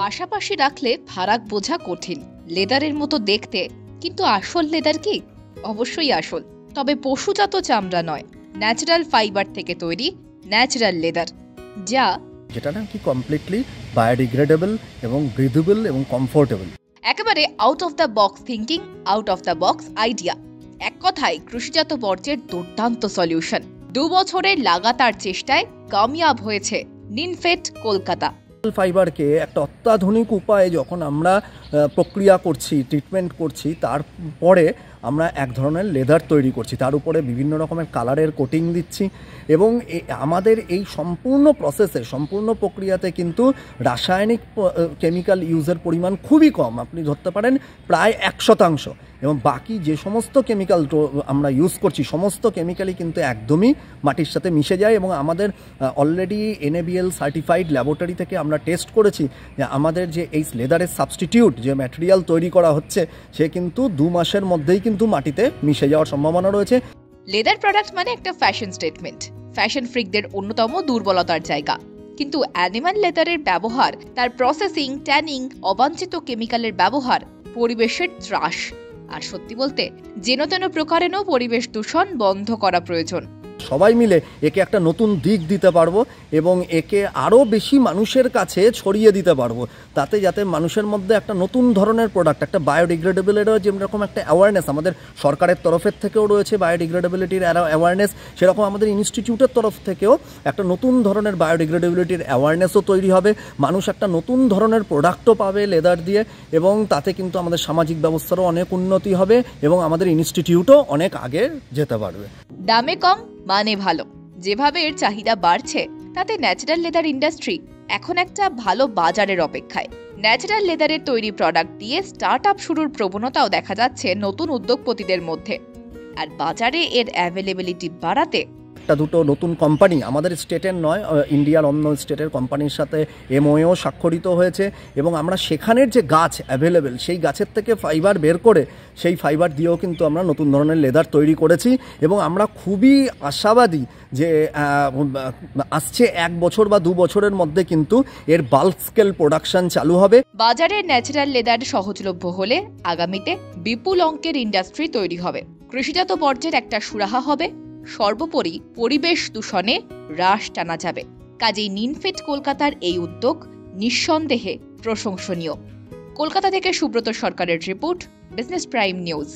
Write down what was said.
পাশাপাশি রাখলে ফারাক বোঝা কঠিন। লেদারের মতো দেখতে, কিন্তু আসল লেদার কি? অবশ্যই আসল, তবে পশুজাত চামড়া নয়, ন্যাচারাল ফাইবার থেকে তৈরি ন্যাচারাল লেদার, যেটা নাকি কমপ্লিটলি বায়োডিগ্রেডেবল এবং ব্রিথেবল এবং কমফোর্টেবল। একেবারে out of the box thinking, out of the box idea. এক কথায় কৃষিজাত বর্জ্যের দুর্দান্ত সলিউশন। 2 বছরের লাগাতার চেষ্টায় কামিয়াব হয়েছে নিনফেট কলকাতা। ফাইবারকে একটা অত্যাধুনিক উপায়ে যখন আমরা প্রক্রিয়া করছি, ট্রিটমেন্ট করছি, তারপরে আমরা এক ধরনের লেদার তৈরি করছি, তার উপরে বিভিন্ন রকমের কালারের কোটিং দিচ্ছি এবং আমাদের এই সম্পূর্ণ প্রসেসে, সম্পূর্ণ প্রক্রিয়াতে কিন্তু রাসায়নিক কেমিক্যাল ইউজের পরিমাণ খুবই কম। আপনি ধরতে পারেন প্রায় 1% এবং বাকি যে সমস্ত কেমিক্যাল আমরা ইউজ করছি সমস্ত কেমিক্যালই কিন্তু একদমই মাটির সাথে মিশে যায় এবং আমাদের অলরেডি NABL সার্টিফাইড ল্যাবরেটরি থেকে আমরা টেস্ট করেছি যে আমাদের যে এই লেদারের সাবস্টিটিউট যে ম্যাটেরিয়াল তৈরি করা হচ্ছে সে কিন্তু 2 মাসের মধ্যেই কিন্তু মাটিতে মিশে যাওয়ার সম্ভাবনা রয়েছে। লেদার প্রোডাক্ট মানে একটা ফ্যাশন স্টেটমেন্ট, ফ্যাশন ফ্রিকদের অন্যতম দুর্বলতার জায়গা। কিন্তু অ্যানিমাল লেদারের ব্যবহার, তার প্রসেসিং, ট্যানিং, অবাঞ্ছিত কেমিক্যালের ব্যবহার পরিবেশের ত্রাস। আর সত্যি বলতে যেন তেন প্রকারেনও পরিবেশ দূষণ বন্ধ করা প্রয়োজন। সবাই মিলে একে একটা নতুন দিক দিতে পারবো এবং একে আরও বেশি মানুষের কাছে ছড়িয়ে দিতে পারবো, তাতে যাতে মানুষের মধ্যে একটা নতুন ধরনের প্রোডাক্ট, একটা বায়োডিগ্রেডেবলেরও যেরকম একটা অ্যাওয়ারনেস আমাদের সরকারের তরফের থেকেও রয়েছে, বায়োডিগ্রেডেবিলিটির অ্যাওয়ারনেস, সেরকম আমাদের ইনস্টিটিউটের তরফ থেকেও একটা নতুন ধরনের বায়োডিগ্রেডেবিলিটির অ্যাওয়ারনেসও তৈরি হবে। মানুষ একটা নতুন ধরনের প্রোডাক্টও পাবে লেদার দিয়ে এবং তাতে কিন্তু আমাদের সামাজিক ব্যবস্থারও অনেক উন্নতি হবে এবং আমাদের ইনস্টিটিউটও অনেক আগে যেতে পারবে। দামে কম মানে ভালো, যেভাবে এর চাহিদা বাড়ছে তাতে ন্যাচারাল লেদার ইন্ডাস্ট্রি এখন একটা ভালো বাজারের অপেক্ষায়। ন্যাচারাল লেদারের তৈরি প্রোডাক্ট দিয়ে স্টার্টআপ শুরুর প্রবণতাও দেখা যাচ্ছে নতুন উদ্যোগপতিদের মধ্যে। আর বাজারে এর অ্যাভেলেবিলিটি বাড়াতে একটা দুটো নতুন কোম্পানি আমাদের স্টেটের নয়, ইন্ডিয়ার অন্য স্টেটের কোম্পানির সাথে MOU স্বাক্ষরিত হয়েছে এবং আমরা সেখানের যে গাছ অ্যাভেলেবেল সেই গাছের থেকে ফাইবার বের করে সেই ফাইবার দিয়েও কিন্তু আমরা নতুন ধরনের লেদার তৈরি করেছি এবং আমরা খুবই আশাবাদী যে আসছে 1 বছর বা 2 বছরের মধ্যে কিন্তু এর বাল্ক স্কেল প্রোডাকশন চালু হবে। বাজারে ন্যাচারাল লেদার সহজলভ্য হলে আগামীতে বিপুল অঙ্কের ইন্ডাস্ট্রি তৈরি হবে, কৃষিজাত বর্জ্যের একটা সুরাহা হবে, সর্বোপরি পরিবেশ দূষণে হ্রাস টানা যাবে। কাজেই নিনফেট কলকাতার এই উদ্যোগ নিঃসন্দেহে প্রশংসনীয়। কলকাতা থেকে সুব্রত সরকারের রিপোর্ট, বিজনেস প্রাইম নিউজ।